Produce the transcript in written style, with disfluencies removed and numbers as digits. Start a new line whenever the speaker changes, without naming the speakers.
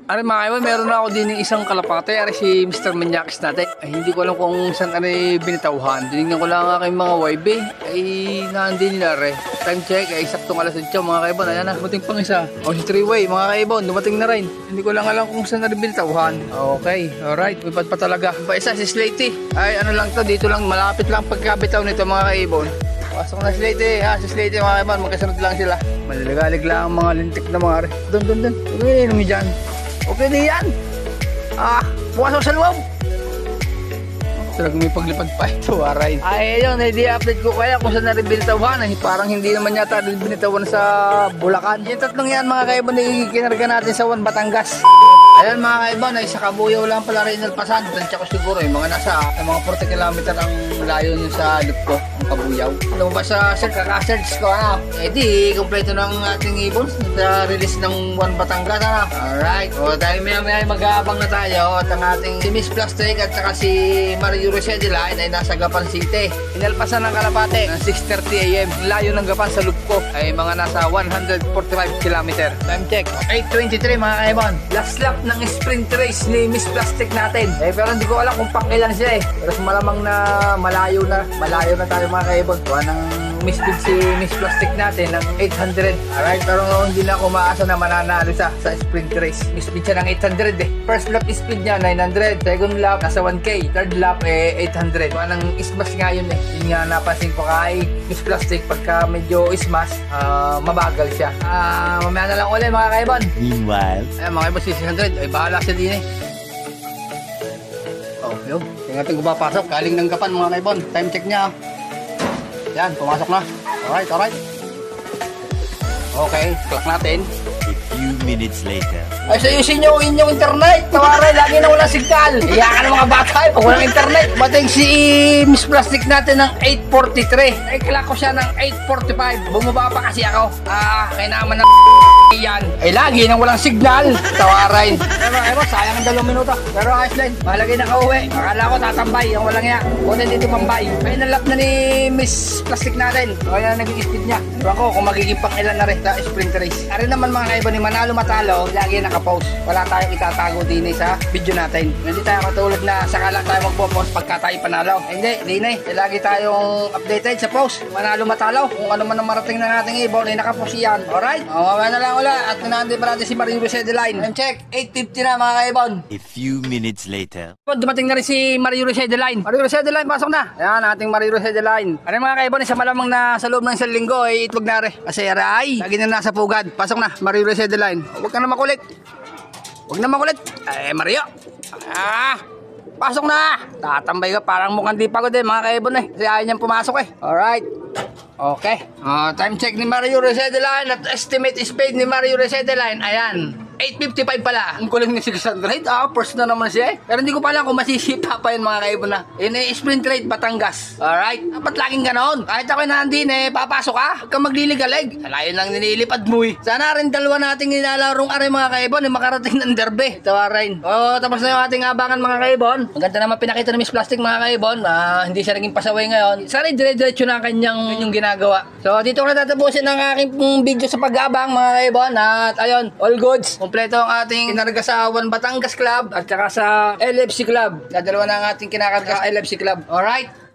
Ari mga kaibon, meron na ako din yung isang kalapate. Ari si Mr. Manyakis natin. Ay, hindi ko alam kung saan ari binitauhan. Dinignan ko lang aking mga YB. Ay, naandin nila re. Time check, ay saktong alas 8 mga kaibon. Ayan na, dumating pang isa. O si 3-way mga kaibon, dumating na rin. Hindi ko lang alam kung saan ari binitauhan. Okay, alright. Ipad pa talaga. Pa isa si Slatey. Ay, ano lang to, dito lang, malapit lang pagkabitaw nito mga kaibon. Pasok na Slatey, ha, si Slatey mga kaibon, magkasunod lang sila. Maliligalig lang ang mga lintik na mga ari. Doon. Umiinom nyo dyan. Okay na yan. Pumasok sa loob. Talagang may paglipad pa ito, aray. Ay, ayun, i-update ko kaya kung saan na-reveal tawhan. Parang hindi naman yata binitawan sa Bulacan. Yung tatlong yan, mga kaibon, kinarga natin sa Juan, Batangas. Ayun, mga kaibon, ay sa Kabuyaw lang pala rin nalpasan. Tansya ko siguro, yung mga nasa mga 40 km ang layo nyo sa lip ko, ang Kabuyaw. Lumabas sa kaka-search ko, di, kompleto ng ating ibon sa release ng Juan, Batangas, Alright, o dahil maya mag-aabang na tayo at ang ating si Miss Plastic at saka si Mario Rosedeline ay nasa Gapan City. Inalpasan ng Kalapate ng 6:30 AM. Layo ng Gapan sa loop ko ay mga nasa 145 km. Time check, 8:23 mga kaibon. Last lap ng sprint race ni Miss Plastic natin. Pero hindi ko alam kung pakilan siya Pero malamang na malayo na tayo mga kaibon. Kuha ng mispeed si Miss Plastic natin ng 800. Alright, pero hindi na ako maasa na mananalo siya sa sprint race. Mispeed siya ng 800 First lap speed niya 900. Second lap nasa 1K. Third lap 800. Kuha ng ismas nga yun Yun nga napansin ko kay Miss Plastic pagka medyo ismas, mabagal siya. Mamaya na lang ulit mga kaibon.
Meanwhile,
mga kaibon si 600. Ay bahala siya din yun. Tingnan natin kung papasok. Galing ng Gapan mga kaibon. Time check niya. Yan, pumasok na. Alright. Okay, clock natin.
a few minutes later.
Ay, sayusin nyo inyong internet. Tawaray, lagi na walang signal. Iyakan ng mga bata pag walang internet. Bating si Miss Plastic natin ng 8:43. Ay, clock ko siya ng 8:45. Bumaba pa kasi ako. Kaya naman ng yan. Ay, lagi nang walang signal. Tawaray. Pero, sayang ang 2 minuto. Pero ayos din. Malagay na kauwi. Akala ko tatambay. Ang walang iya. Buti dito mambay. Ay, nalap na ni Miss Plastic natin. Kaya naging speed niya. Pero ako, kung magiging pang ilan na rin sa sprint race. Ari naman mga kaiba ni manalo matalo, lagi nakapost. Wala tayong itatago din sa video natin. Hindi tayo katulad na sakala tayo magpo-post pagka tayo panalo. Hindi, lagi tayong updated sa post. Manalo matalo. Kung ano man ang marating na nating ibon, ay nakapost yan. Alright? Mamaya na lang ulit. At nandito pa natin si Mario Rosedeline. Time check, 8:50 na mga kaibon.
A few minutes later.
Dumating na rin si Mario Rosedeline. Mario Rosedeline, pasok na. Ayan, ating Mario Rosedeline. Ano mga kaibon, isa malamang na sa loob ng isang linggo ay itlog na rin. Kasi aray, lagi na nasa pugad. Pasok na, Mario Rosedeline. Huwag ka na makulit. Ay, Mario. Pasok na. Tatambay ka, parang mukhang di pagod mga kaibon Kasi ayaw niyang pumasok Alright. Okay. Time check ni Mario Rosedeline at estimate speed ni Mario Rosedeline. Ayan. 8:55 pala. Ang kuling ni 600. First na naman siya Pero hindi ko pa alam kung masisipa pa yun mga kaibon Yun sprint rate Batangas. Alright? Dapat laging ganon. Kahit ako nandin papasok ka. Huwag kang magliligalig. Layo lang nililipad mo Sana rin dalawa nating nilalarong are mga kaibon makarating ng derby. Tawarin. Tapos na yung ating abangan mga kaibon. Maganda naman pinakita ni Miss Plastic mga kaibon. Hindi siya naging pasaway ngayon. Sana dire-diretso na kanyang ginagawa. So dito ko na tatapusin ang aking video sa pag-abang mga kaibon. At ayun, all goods. Kompleto ang ating kinarga sa Juan Batangas Club at saka sa LFC Club. Dadalawa na ang ating kinakarga sa LFC Club. Alright?